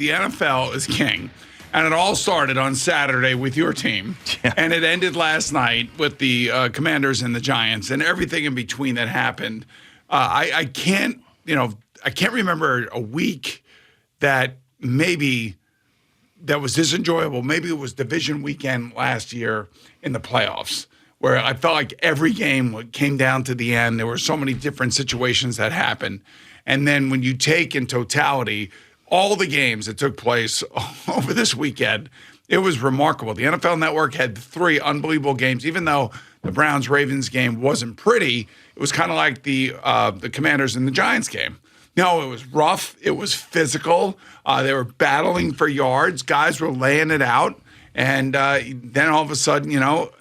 the NFL is king. And it all started on Saturday with your team. Yeah. And it ended last night with the Commanders and the Giants and everything in between that happened. I can't remember a week that was this enjoyable. Maybe it was division weekend last year in the playoffs, where I felt like every game came down to the end. There were so many different situations that happened. And then when you take in totality all the games that took place over this weekend, it was remarkable. The NFL Network had 3 unbelievable games. Even though the Browns-Ravens game wasn't pretty, it was kind of like the Commanders and the Giants game. No, it was rough. It was physical. They were battling for yards. Guys were laying it out. And then all of a sudden,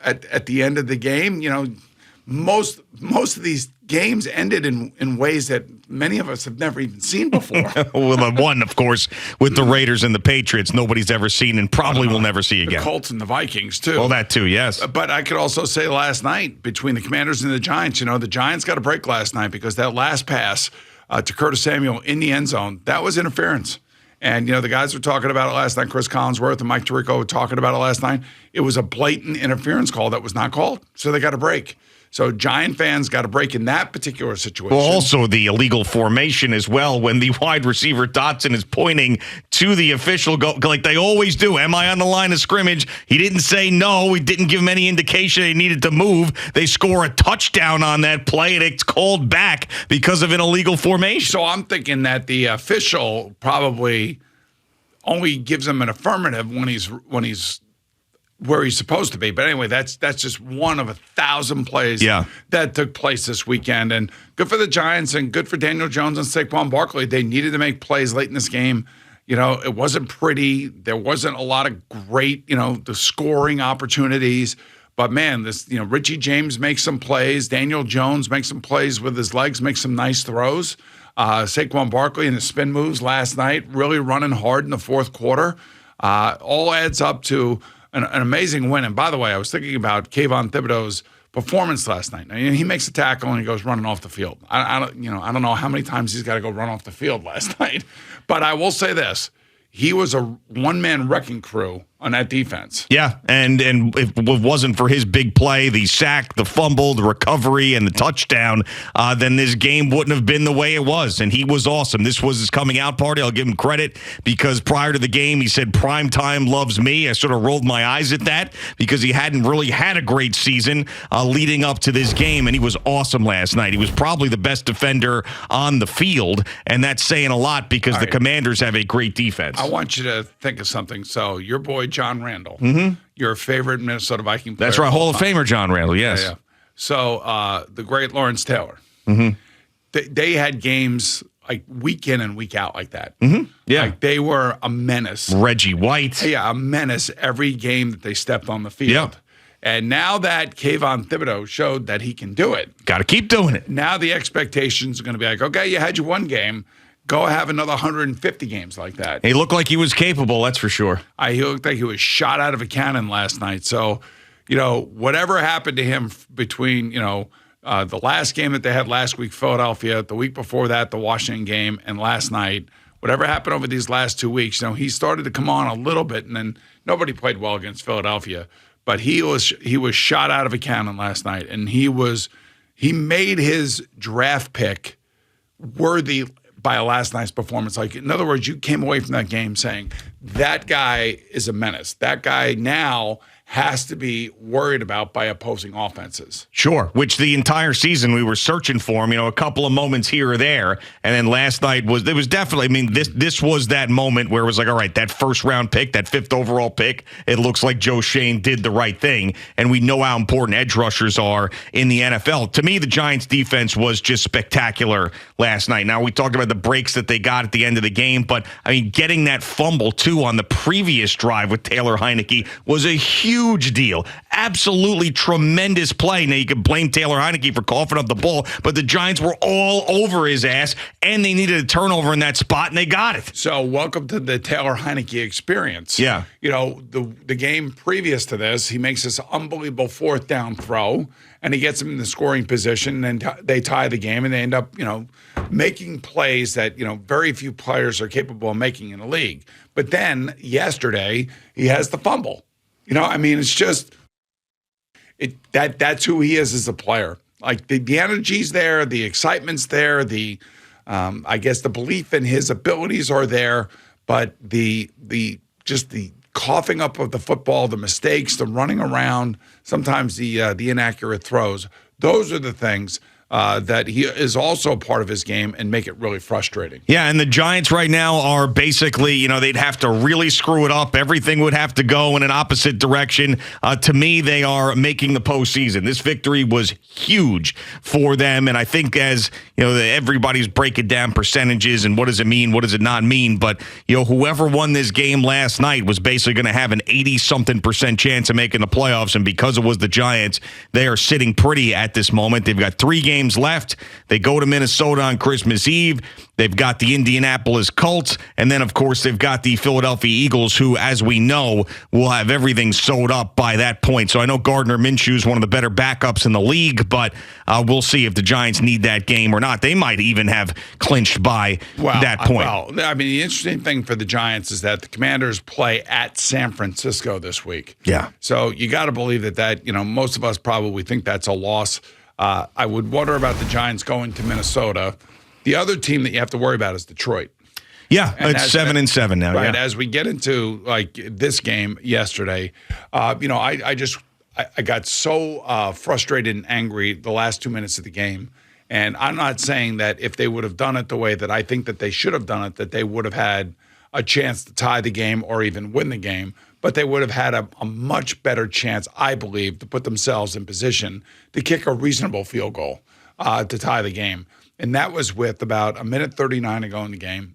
at the end of the game, most of these games ended in ways that many of us have never even seen before. Well, the one, of course, with the Raiders and the Patriots, nobody's ever seen and probably will never see again. The Colts and the Vikings, too. Well, that too, yes. But I could also say last night, between the Commanders and the Giants, the Giants got a break last night because that last pass to Curtis Samuel in the end zone, that was interference. And, the guys were talking about it last night. Chris Collinsworth and Mike Tirico were talking about it last night. It was a blatant interference call that was not called. So they got a break. So Giant fans got a break in that particular situation. Well, also the illegal formation as well, when the wide receiver Dotson is pointing to the official, like they always do. Am I on the line of scrimmage? He didn't say no. He didn't give him any indication he needed to move. They score a touchdown on that play, and it's called back because of an illegal formation. So I'm thinking that the official probably only gives him an affirmative when he's where he's supposed to be. But anyway, that's just one of 1,000 plays that took place this weekend. And good for the Giants and good for Daniel Jones and Saquon Barkley. They needed to make plays late in this game. It wasn't pretty. There wasn't a lot of great, the scoring opportunities. But, man, Richie James makes some plays. Daniel Jones makes some plays with his legs, makes some nice throws. Saquon Barkley and the spin moves last night, really running hard in the fourth quarter. All adds up to an amazing win. And by the way, I was thinking about Kayvon Thibodeau's performance last night. He makes a tackle and he goes running off the field. I don't know how many times he's got to go run off the field last night, but I will say this: he was a one-man wrecking crew on that defense. Yeah, and if it wasn't for his big play, the sack, the fumble, the recovery, and the touchdown, then this game wouldn't have been the way it was, and he was awesome. This was his coming out party. I'll give him credit because prior to the game, he said, "Prime time loves me." I sort of rolled my eyes at that because he hadn't really had a great season leading up to this game, and he was awesome last night. He was probably the best defender on the field, and that's saying a lot because the Commanders have a great defense. I want you to think of something. So your boy, John Randall, your favorite Minnesota Viking player. That's right, Hall of Famer John Randall, yes. Yeah. So the great Lawrence Taylor. They had games like week in and week out like that. Yeah. Like they were a menace. Reggie White. Yeah, a menace every game that they stepped on the field. Yep. And now that Kayvon Thibodeau showed that he can do it. Got to keep doing it. Now the expectations are going to be like, okay, you had your one game. Go have another 150 games like that. He looked like he was capable, that's for sure. He looked like he was shot out of a cannon last night. So, whatever happened to him between, the last game that they had last week, Philadelphia, the week before that, the Washington game, and last night, whatever happened over these last 2 weeks, he started to come on a little bit, and then nobody played well against Philadelphia. But he was shot out of a cannon last night, and he made his draft pick worthy by last night's performance. Like, in other words, you came away from that game saying, that guy is a menace. That guy now has to be worried about by opposing offenses. Sure, which the entire season we were searching for him, a couple of moments here or there. And then last night was definitely, this was that moment where it was like, all right, that first round pick, that 5th overall pick, it looks like Joe Shane did the right thing. And we know how important edge rushers are in the NFL. To me, the Giants defense was just spectacular last night. Now, we talked about the breaks that they got at the end of the game, but getting that fumble too on the previous drive with Taylor Heineke was a huge huge deal. Absolutely tremendous play. Now, you can blame Taylor Heineke for coughing up the ball, but the Giants were all over his ass, and they needed a turnover in that spot, and they got it. So welcome to the Taylor Heineke experience. Yeah. You know, the game previous to this, he makes this unbelievable fourth down throw, and he gets him in the scoring position, and they tie the game, and they end up, making plays that, very few players are capable of making in the league. But then yesterday, he has the fumble. It's just that's who he is as a player. Like the energy's there, the excitement's there, I guess the belief in his abilities are there, but the coughing up of the football, the mistakes, the running around, sometimes the inaccurate throws, those are the things that he is also a part of his game and make it really frustrating. Yeah, and the Giants right now are basically, they'd have to really screw it up. Everything would have to go in an opposite direction. To me, they are making the postseason. This victory was huge for them, and I think as, everybody's breaking down percentages and what does it mean, what does it not mean, but, whoever won this game last night was basically going to have an 80-something% chance of making the playoffs, and because it was the Giants, they are sitting pretty at this moment. They've got 3 games left. They go to Minnesota on Christmas Eve. They've got the Indianapolis Colts, and then, of course, they've got the Philadelphia Eagles, who, as we know, will have everything sewed up by that point. So I know Gardner Minshew is one of the better backups in the league, but we'll see if the Giants need that game or not. They might even have clinched by that point. The interesting thing for the Giants is that the Commanders play at San Francisco this week. Yeah. So you got to believe that, most of us probably think that's a loss. I would wonder about the Giants going to Minnesota. The other team that you have to worry about is Detroit. Yeah, it's 7-7 now. Right. Yeah. As we get into this game yesterday, I got so frustrated and angry the last 2 minutes of the game. And I'm not saying that if they would have done it the way that I think that they should have done it, that they would have had a chance to tie the game or even win the game. But they would have had a much better chance, I believe, to put themselves in position to kick a reasonable field goal to tie the game. And that was with about 1:39 to go in the game.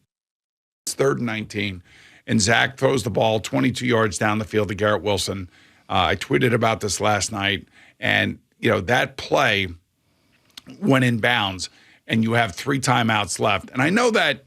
It's 3rd and 19. And Zach throws the ball 22 yards down the field to Garrett Wilson. I tweeted about this last night. And, that play went in bounds, and you have 3 timeouts left. And I know that,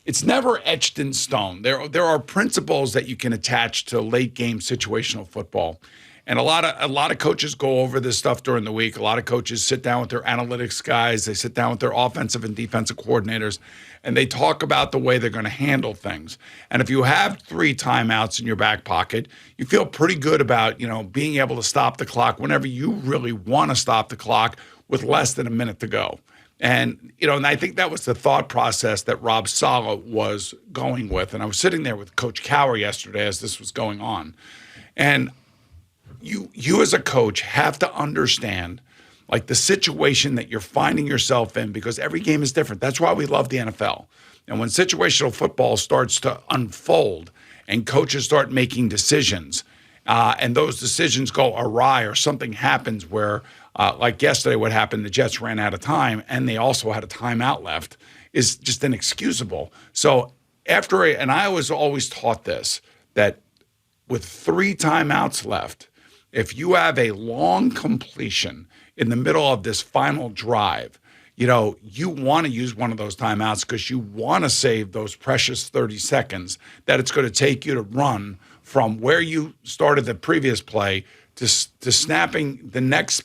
it's never etched in stone. There are principles that you can attach to late game situational football. And a lot of coaches go over this stuff during the week. A lot of coaches sit down with their analytics guys, they sit down with their offensive and defensive coordinators, and they talk about the way they're going to handle things. And if you have 3 timeouts in your back pocket, you feel pretty good about, being able to stop the clock whenever you really want to stop the clock with less than a minute to go. And, and I think that was the thought process that Rob Saleh was going with. And I was sitting there with Coach Cowher yesterday as this was going on. And you as a coach have to understand, the situation that you're finding yourself in, because every game is different. That's why we love the NFL. And when situational football starts to unfold and coaches start making decisions, and those decisions go awry or something happens where, like yesterday, what happened, the Jets ran out of time and they also had a timeout left, is just inexcusable. So and I was always taught this, that with 3 timeouts left, if you have a long completion in the middle of this final drive, you want to use one of those timeouts because you want to save those precious 30 seconds that it's going to take you to run from where you started the previous play to snapping the next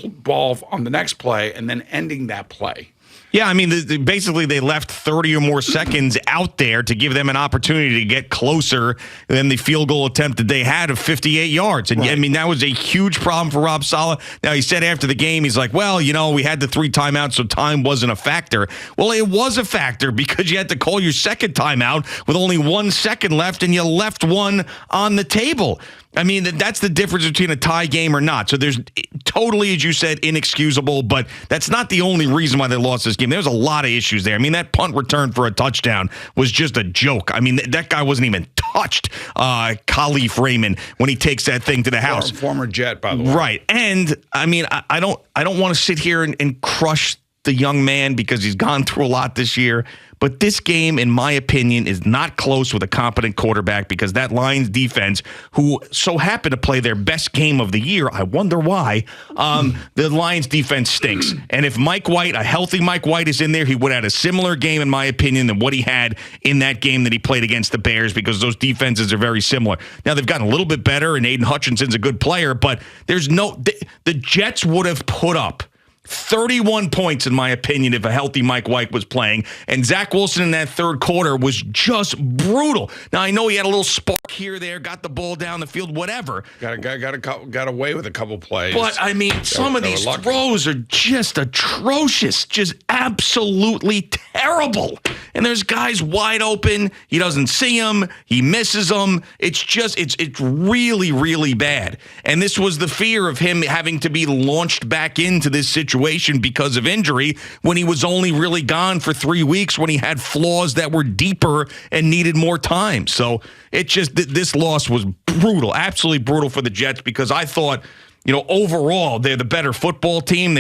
ball on the next play and then ending that play. Yeah, basically they left 30 or more seconds out there to give them an opportunity to get closer than the field goal attempt that they had of 58 yards. And right. That was a huge problem for Rob Saleh. Now, he said after the game, he's like, well, we had the 3 timeouts, so time wasn't a factor. Well, it was a factor because you had to call your second timeout with only 1 second left, and you left one on the table. That's the difference between a tie game or not. So there's totally, as you said, inexcusable, but that's not the only reason why they lost this game. There's a lot of issues there. That punt return for a touchdown was just a joke. That guy wasn't even touched, Khalif Raymond, when he takes that thing to the house. Former Jet, by the way. Right. And, I don't want to sit here and crush the young man because he's gone through a lot this year. But this game, in my opinion, is not close with a competent quarterback because that Lions defense, who so happened to play their best game of the year, I wonder why, the Lions defense stinks. And if Mike White, a healthy Mike White, is in there, he would have had a similar game, in my opinion, than what he had in that game that he played against the Bears because those defenses are very similar. Now, they've gotten a little bit better, and Aiden Hutchinson's a good player, but the Jets would have put up 31 points, in my opinion, if a healthy Mike White was playing. And Zach Wilson in that third quarter was just brutal. Now, I know he had a little spark here, there, got the ball down the field, whatever. Got away with a couple plays. But, I mean, some of these throws are just atrocious, just absolutely terrible. And there's guys wide open. He doesn't see them. He misses them. It's really, really bad. And this was the fear of him having to be launched back into this situation because of injury when he was only really gone for 3 weeks, when he had flaws that were deeper and needed more time. So this loss was brutal, absolutely brutal for the Jets because I thought, overall they're the better football team.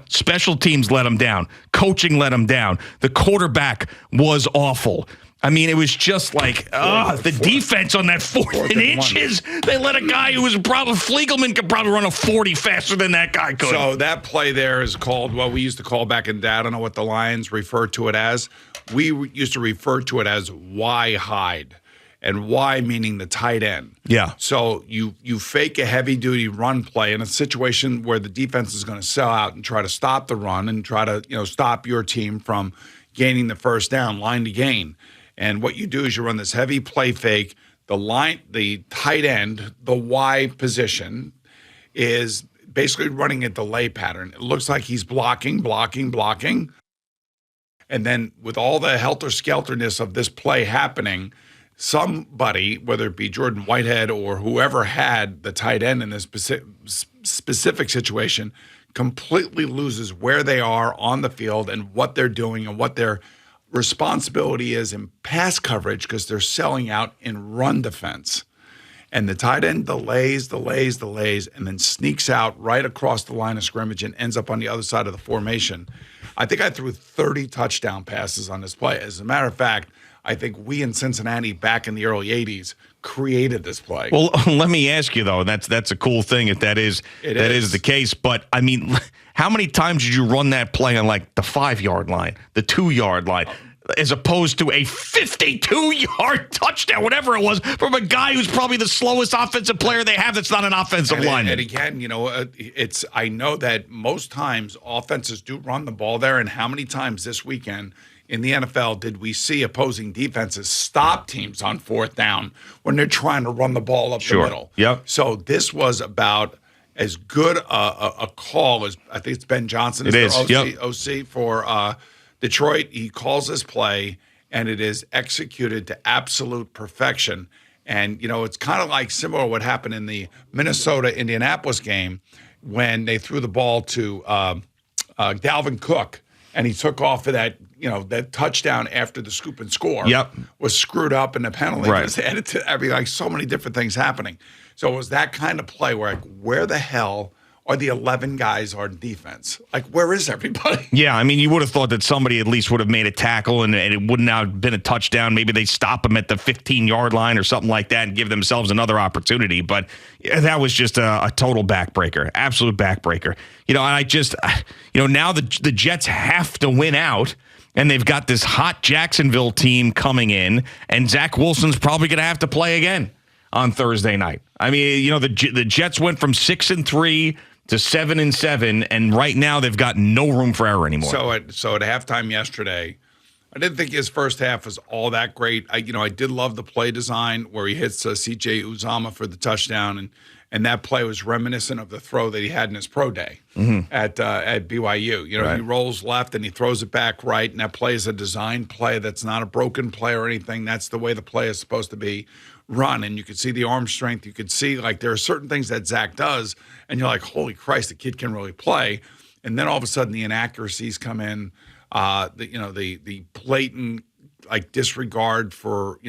Special teams let them down. Coaching let them down. The quarterback was awful. I mean, it was just like, the defense on that fourth and inches. They let a guy who was Fliegelman could probably run a 40 faster than that guy could. So that play there is called what we used to call back in the day. I don't know what the Lions refer to it as. We used to refer to it as Y hide. And Y meaning the tight end. Yeah. So you fake a heavy-duty run play in a situation where the defense is going to sell out and try to stop the run and try to stop your team from gaining the first down, line to gain. And what you do is you run this heavy play fake. The tight end, the Y position, is basically running a delay pattern. It looks like he's blocking. And then with all the helter-skelterness of this play happening, somebody, whether it be Jordan Whitehead or whoever had the tight end in this specific situation, completely loses where they are on the field and what they're doing and what their responsibility is in pass coverage because they're selling out in run defense. And the tight end delays, and then sneaks out right across the line of scrimmage and ends up on the other side of the formation. I think I threw 30 touchdown passes on this play. As a matter of fact, I think we in Cincinnati back in the early 80s created this play. Well, let me ask you, though, that's a cool thing if that is the case. But, I mean, how many times did you run that play on, like, the 5-yard line, the 2-yard line, as opposed to a 52-yard touchdown, whatever it was, from a guy who's probably the slowest offensive player they have that's not an offensive lineman? And again, I know that most times offenses do run the ball there, and how many times this weekend in the NFL did we see opposing defenses stop teams on fourth down when they're trying to run the ball up the middle? Yep. So this was about as good a call as I think it's Ben Johnson is their OC for Detroit. He calls this play, and it is executed to absolute perfection. And, it's kind of like similar to what happened in the Minnesota-Indianapolis game when they threw the ball to Dalvin Cook, and he took off for that touchdown after the scoop and score was screwed up and the penalty was added to so many different things happening. So it was that kind of play where, where the hell are the 11 guys on defense? Where is everybody? Yeah, I mean, you would have thought that somebody at least would have made a tackle and it wouldn't have been a touchdown. Maybe they stop them at the 15-yard line or something like that and give themselves another opportunity. But that was just a total backbreaker, absolute backbreaker. And I just, now the Jets have to win out. And they've got this hot Jacksonville team coming in, and Zach Wilson's probably going to have to play again on Thursday night. I mean, the Jets went from 6-3 to 7-7, and right now they've got no room for error anymore. So at halftime yesterday, I didn't think his first half was all that great. I did love the play design where he hits C.J. Uzomah for the touchdown, and that play was reminiscent of the throw that he had in his pro day at BYU. He rolls left and he throws it back right, and that play is a design play. That's not a broken play or anything. That's the way the play is supposed to be run, and you could see the arm strength. You could see, there are certain things that Zach does, and you're like, holy Christ, the kid can really play. And then all of a sudden the inaccuracies come in, the blatant, disregard for,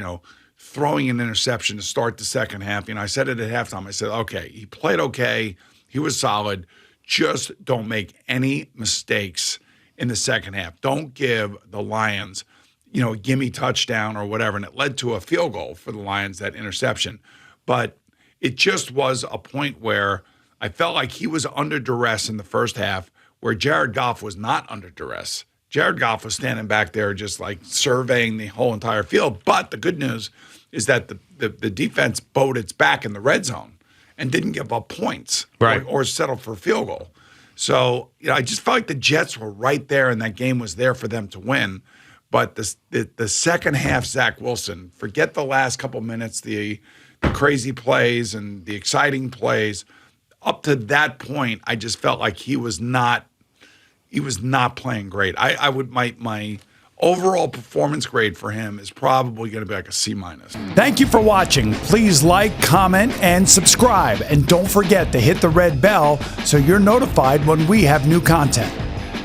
throwing an interception to start the second half. I said it at halftime. I said, okay, he played okay. He was solid. just don't make any mistakes in the second half. Don't give the Lions, a gimme touchdown or whatever. And it led to a field goal for the Lions, that interception. But it just was a point where I felt like he was under duress in the first half, where Jared Goff was not under duress. Jared Goff was standing back there just like surveying the whole entire field. But the good news is that the defense bowed its back in the red zone and didn't give up points or settle for a field goal. So I just felt like the Jets were right there and that game was there for them to win. But the second half, Zach Wilson, forget the last couple minutes, the crazy plays and the exciting plays. Up to that point, I just felt like he was not playing great. My overall performance grade for him is probably going to be like a C-. Thank you for watching. Please like, comment, and subscribe. And don't forget to hit the red bell so you're notified when we have new content.